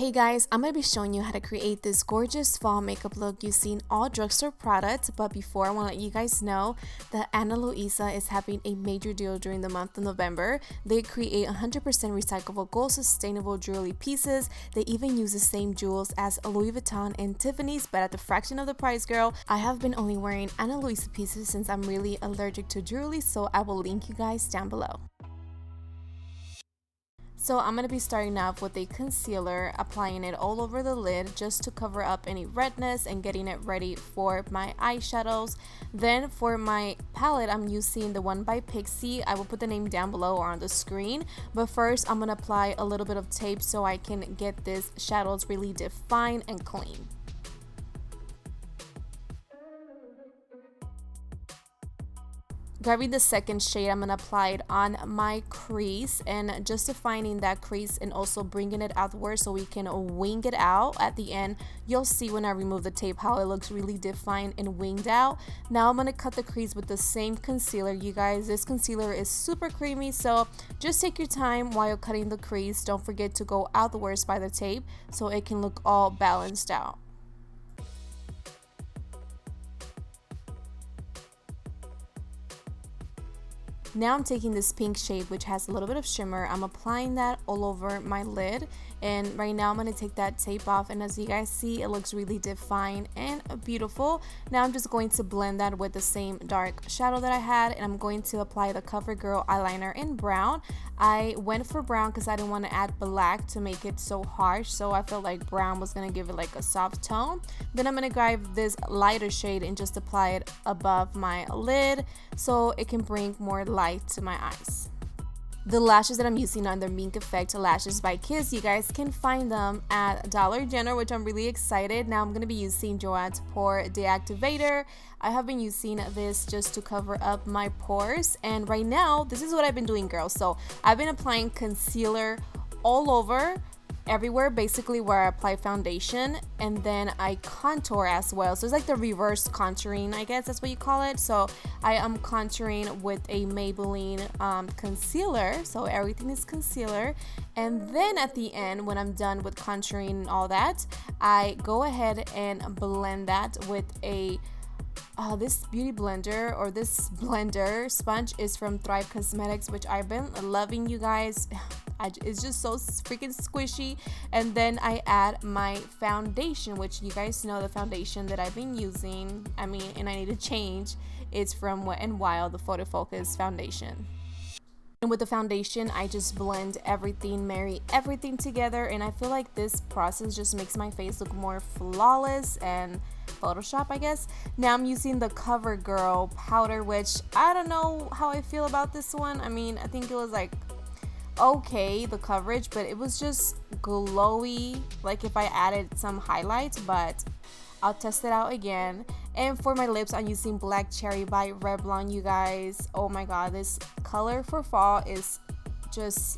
Hey guys, I'm going to be showing you how to create this gorgeous fall makeup look using all drugstore products, but before I want to let you guys know that Luisa is having a major deal during the month of November. They create 100% recyclable gold sustainable jewelry pieces. They even use the same jewels as Louis Vuitton and Tiffany's, but at the fraction of the price, girl. I have been only wearing Luisa pieces since I'm really allergic to jewelry, so I will link you guys down below. So I'm going to be starting off with a concealer, applying it all over the lid just to cover up any redness and getting it ready for my eyeshadows. Then for my palette, I'm using the one by Pixie. I will put the name down below or on the screen. But first, I'm going to apply a little bit of tape so I can get these shadows really defined and clean. Grabbing the second shade, I'm going to apply it on my crease and just defining that crease and also bringing it outward so we can wing it out. At the end, you'll see when I remove the tape how it looks really defined and winged out. Now I'm going to cut the crease with the same concealer. You guys, this concealer is super creamy, so just take your time while cutting the crease. Don't forget to go outwards by the tape so it can look all balanced out. Now I'm taking this pink shade which has a little bit of shimmer. I'm applying that all over my lid, and right now I'm going to take that tape off, and as you guys see, it looks really defined and beautiful. Now I'm just going to blend that with the same dark shadow that I had, and I'm going to apply the Covergirl eyeliner in brown. I went for brown because I didn't want to add black to make it so harsh, so I felt like brown was going to give it like a soft tone. Then I'm going to grab this lighter shade and just apply it above my lid so it can bring more light to my eyes. The lashes that I'm using are the Mink Effect lashes by Kiss. You guys can find them at Dollar General, which I'm really excited. Now I'm going to be using Joah Pore the activator. I have been using this just to cover up my pores, and right now this is what I've been doing, girls. So I've been applying concealer all over, everywhere basically where I apply foundation, and then I contour as well. So it's like the reverse contouring, I guess that's what you call it. So I am contouring with a Maybelline concealer, so everything is concealer, and then at the end when I'm done with contouring and all that, I go ahead and blend that with a this beauty blender, or this blender sponge is from Thrivecausemetics, which I've been loving, you guys. It's just so freaking squishy. And then I add my foundation, which you guys know the foundation that I've been using, and I need to change. It's from Wet n Wild, the photofocus foundation. And with the foundation, I just blend everything, marry everything together, and I feel like this process just makes my face look more flawless and Photoshop, I guess. Now I'm using the Covergirl powder, which I don't know how I feel about this one. I think it was like okay, the coverage, but it was just glowy, like if I added some highlights, but I'll test it out again. And for my lips, I'm using Black Cherry by Revlon, you guys. Oh my god, this color for fall is just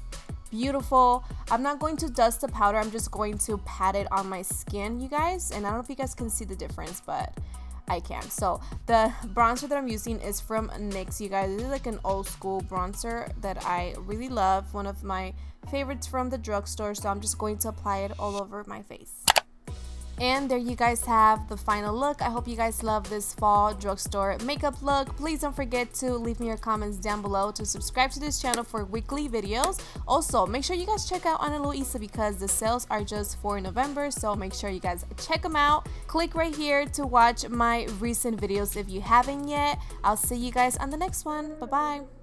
beautiful. I'm not going to dust the powder, I'm just going to pat it on my skin, you guys. And I don't know if you guys can see the difference, but I can. So the bronzer that I'm using is from NYX, you guys. This is like an old school bronzer that I really love, one of my favorites from the drugstore. So I'm just going to apply it all over my face. And there you guys have the final look. I hope you guys love this fall drugstore makeup look. Please don't forget to leave me your comments down below, to subscribe to this channel for weekly videos. Also, make sure you guys check out Luisa because the sales are just for November, so make sure you guys check them out. Click right here to watch my recent videos if you haven't yet. I'll see you guys on the next one. Bye bye.